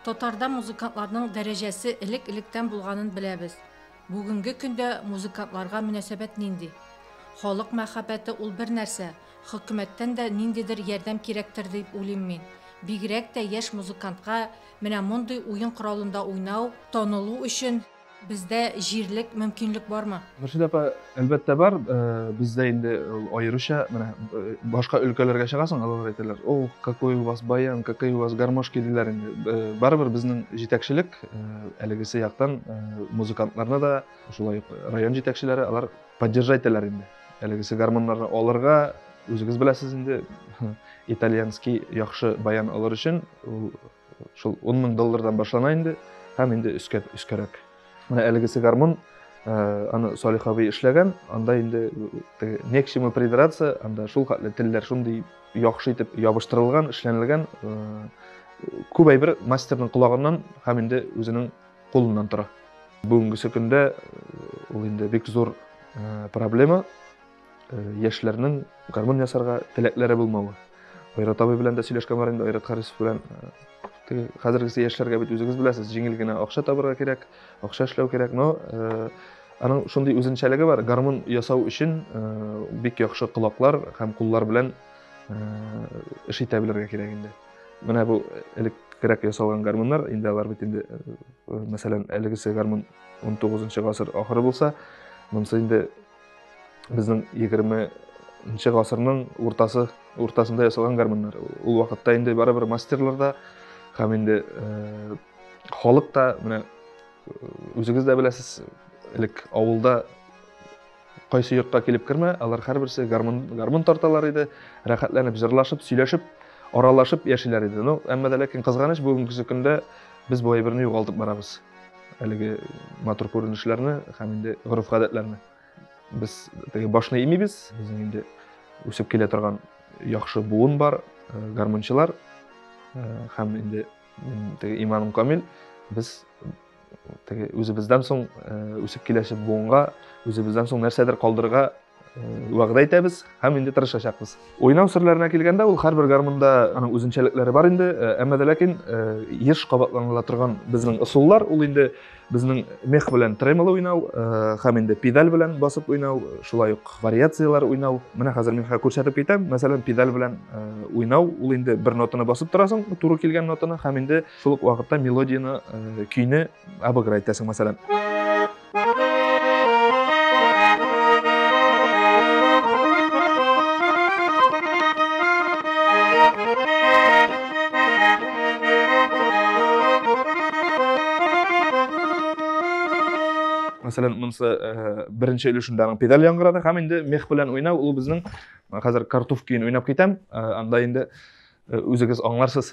Татарда музыкантларның дәрәҗәсе элек-электән булганын беләбез. Бүгенге көндә музыкантларга мөнәсәбәт нинди? Халык мәхәббәте ул бер нәрсә, хөкүмәттән дә ниндидер ярдәм кирәктер дип уйлыйм мин. Бигрәк тә яшь музыкантка менә мондый уен коралында уйнау, танылу өчен бездә җирлек мөмкинлек бармы? Мөршид апа, әлбәттә бар. Бездә инде аеруча менә башка өлкәләргә чыгасың, алар әйтәләр: "О, какой у вас баян, какие у вас гармошки" диләр инде. Барыбер безнең җитәкчелек әлегесе яктан музыкантларны да, шулай ук район җитәкчеләре алар поддержать итәләр инде. Әлегесе гармоннарны алырга, үзегез беләсез инде, итальянский яхшы баян алыр өчен шул 10,000 доллардан башлана инде, һәм инде өскәрәк. Менә әлегесе гармон, аны Салих абый эшләгән, анда инде не к чему придраться, анда шул хәтле телләр шундый яхшы итеп ябыштырылган, эшләнелгән, күп әйбер мастерның колагыннан һәм инде үзенең кулыннан тора. Бүгенге көндә ул инде бик зур проблема, яшьләрнең гармон ясарга теләкләре булмавы. Айрат абый белән дә сөйләшкән бар инде, Айрат Харисов белән. Хәзергесе яшьләргә бит үзегез беләсез, җиңел генә акча табырга кирәк, акча эшләү кирәк, но аның шундый үзенчәлеге бар. Гармон ясау өчен бик яхшы колаклар һәм куллар белән эш итә белергә кирәк инде. Менә бу элеккерәк ясалган гармоннар, инде алар бит инде, мәсәлән, әлегесе гармон 19-нчы гасыр ахыры булса, монысы инде безнең 20-нчы гасырның уртасында ясалган гармоннар. Ул вакытта инде барыбер мастерларда һәм инде халык та, менә үзегез дә беләсез, элек авылда кайсы йортка килеп кермә, алар һәрберсе гармон тарталар иде, рәхәтләнеп, җырлашып, сөйләшеп, аралашып яшиләр иде. Но әмма дә ләкин кызганыч, бүгенге көндә без бу әйберне югалтып барабыз. Әлеге матур күренешләрне һәм инде гореф-гадәтләрне. Без башны имибез, безнең инде үсеп килә торган яхшы буын бар, гармончылар, һәм инде иманым камил, без үзебездән соң үсеп киләчәк буынга, үзебездән соң нәрсәдер калдырырга вәгъдә итәбез һәм инде тырышачакбыз. Уйнау серләренә килгәндә, ул һәрбер гармонда аның үзенчәлекләре бар инде, әмма дә ләкин еш кабатланыла торган безнең ысуллар, ул инде безнең мех белән тремоло уйнау, һәм инде педаль белән басып уйнау, шулай ук вариациялар уйнау. Менә хәзер мин күрсәтеп китәм. Мәсәлән, педаль белән уйнау, ул инде бер нотаны басып торасың, туры килгән нотаны, һәм инде шул ук вакытта мелодияны, көйне обыграть итәсең, мәсәлән. Мәсәлән, монысы беренче өлешендә педаль яңгырады, һәм инде мех белән уйнау, ул безнең хәзер картуф көен уйнап китәм, анда инде үзегез аңларсыз.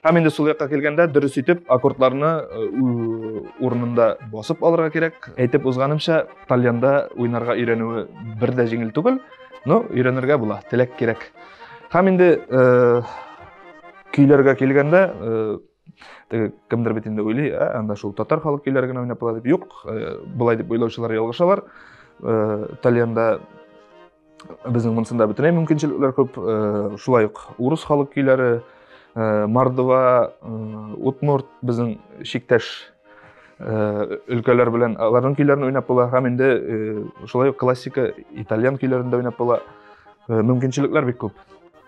Һәм инде сул якка килгәндә, дөрес итеп аккордларны урынында басып алырга кирәк. Әйтеп узганымча, тальянда уйнарга өйрәнүе бер дә җиңел түгел, но өйрәнергә була, теләк кирәк. Һәм инде көйләргә килгәндә, кемдер бит инде уйлый, анда шул татар халык көйләре генә уйнап була дип. Юк, булай дип уйлаучылар ялгышалар. Тальянда безнең монсында бөтенләй мөмкинчелекләр күп, шулай ук урыс халык көйләре, Мордова, Удмурт, безнең шиктәш өлкәләр белән аларның көйләрен уйнап була, һәм инде шулай ук классика итальян көйләрендә уйнап була. Мөмкинчелекләр бик күп.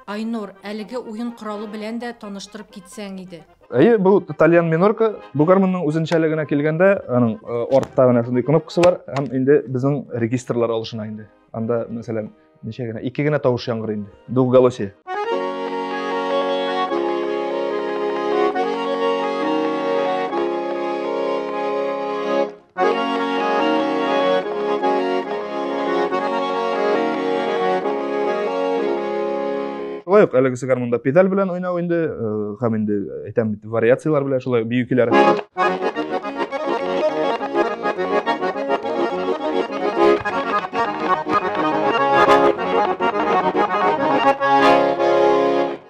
Айнур, әлеге уен коралы белән дә таныштырып китсәң иде. Әйе, бу итальян минорка, бу гармонның үзенчәлегенә килгәндә, аның артта гына шундый кнопкасы бар, һәм инде безнең регистрлар алышына инде. Анда, мәсәлән, ничә генә, 2 генә тавыш яңгырый инде. Двухголосие. Шулай ук әлегесе гармонда педаль белән уйнау инде, һәм инде әйтәм бит, вариациялар белән шулай бию көйләре.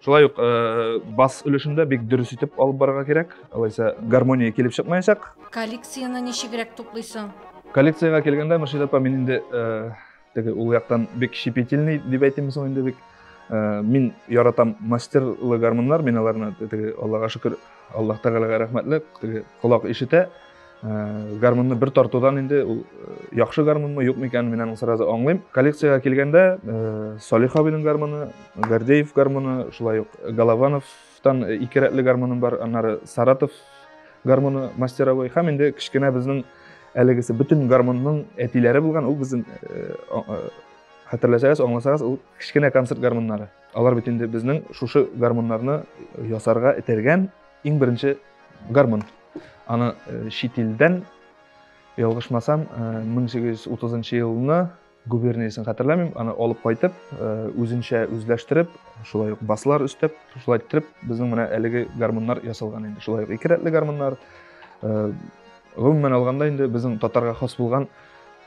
Шулай ук бас өлешендә бик дөрес итеп алып барырга кирәк. Алайса гармония килеп чыкмаячак. Коллекцияны ничегрәк туплыйсың? Коллекцияга килгәндә, Мөршид апа, мин инде теге ул яктан бик щепетильный дип әйтимме соң инде бик. Мин яратам мастерлы гармоннар, мин аларны теге Аллага шөкер, Аллаһ Тәгаләгә рәхмәтле, теге колак ишетә. Гармонны бер тартудан инде ул яхшы гармонмы, юкмы икәнен мин аның сразу аңлыйм. Коллекцияга килгәндә, Салих абыйның гармоны, Гордеев гармоны, шулай ук Головановтан ике рәтле гармоным бар, аннары Саратов гармоны мастеровой һәм инде кичкенә безнең әлегесе бөтен гармонның әтиләре булган, ул безнең хәтерләсәгез, аңласагыз, ул кичкенә концерт гармоннары. Алар бит инде безнең шушы гармоннарны ясарга этәргән иң беренче гармон. Аны чит илдән, ялгышмасам, 1830 елны губерниясын хәтерләмим, аны алып кайтып, үзенчә үзләштереп, шулай ук баслар өстәп, шулай итеп безнең менә әлеге гармоннар ясалган инде. Шулай ук ике рәтле гармоннар. Гомумән алганда инде безнең татарга хас булган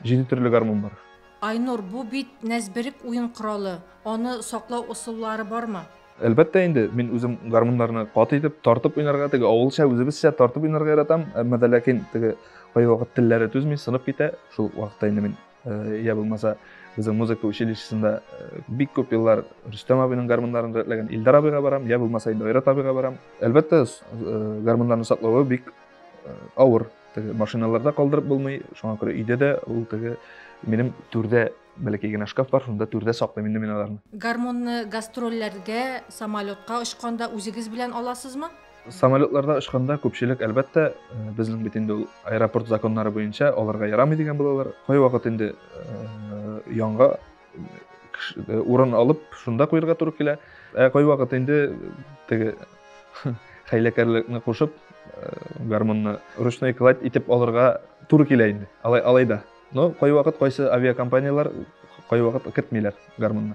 7 төрле гармон бар. Айнур, бу бит нәзберек уен коралы. Аны саклау усуллары бармы? Әлбәттә инде, мин үзем гармоннарны каты итеп тартып уйнарга, теге авылча үзебезчә тартып уйнарга яратам. Әмма дә ләкин теге кай вакыт телләре түзми, сынып китә. Шул вакытта инде мин я булмаса безнең музыка училищесында бик күп еллар Рөстәм абыйның гармоннарын рәтләгән Илдар абыйга барам, я булмаса инде Айрат абыйга барам. Әлбәттә, гармоннарны саклауы бик авыр. Теге машиналарда калдырып булмый, шуңа күрә өйдә дә ул теге минем түрдә бәләкәй генә шкаф бар, шунда түрдә саклыйм инде мин аларны. Гармонны гастрольләргә, самолетка очканда үзегез белән аласызмы? Самолетларда очканда күпчелек әлбәттә безнең бит инде ул аэропорт законнары буенча аларга ярамый дигән булалар. Кай вакыт инде янга урын алып, шунда куярга туры килә. Кай вакыт инде теге хәйләкәрлекне кушып, гармонны ручной кладь итеп алырга туры килә инде. Алайда. Но кай вакыт кайсы авиакомпаниялар кай вакыт кертмиләр гармонны.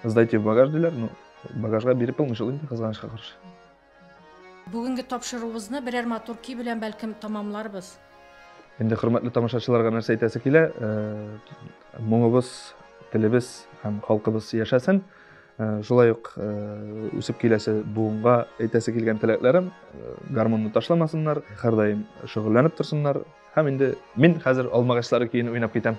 Сдайте в багаж диләр, но багажга биреп булмый шул инде, кызганычка каршы. Бүгенге тапшыруыбызны берәр матур көй белән бәлкем тамамларбыз. Инде хөрмәтле тамашачыларга нәрсә әйтәсе килә, моңыбыз, телебез һәм халкыбыз яшәсен. Шулай ук үсеп киләсе буынга әйтәсе килгән теләкләрем, гармонны ташламасыннар, һәрдаим шөгыльләнеп торсыннар. Һәм инде мин хәзер алмагачлары көен уйнап китәм.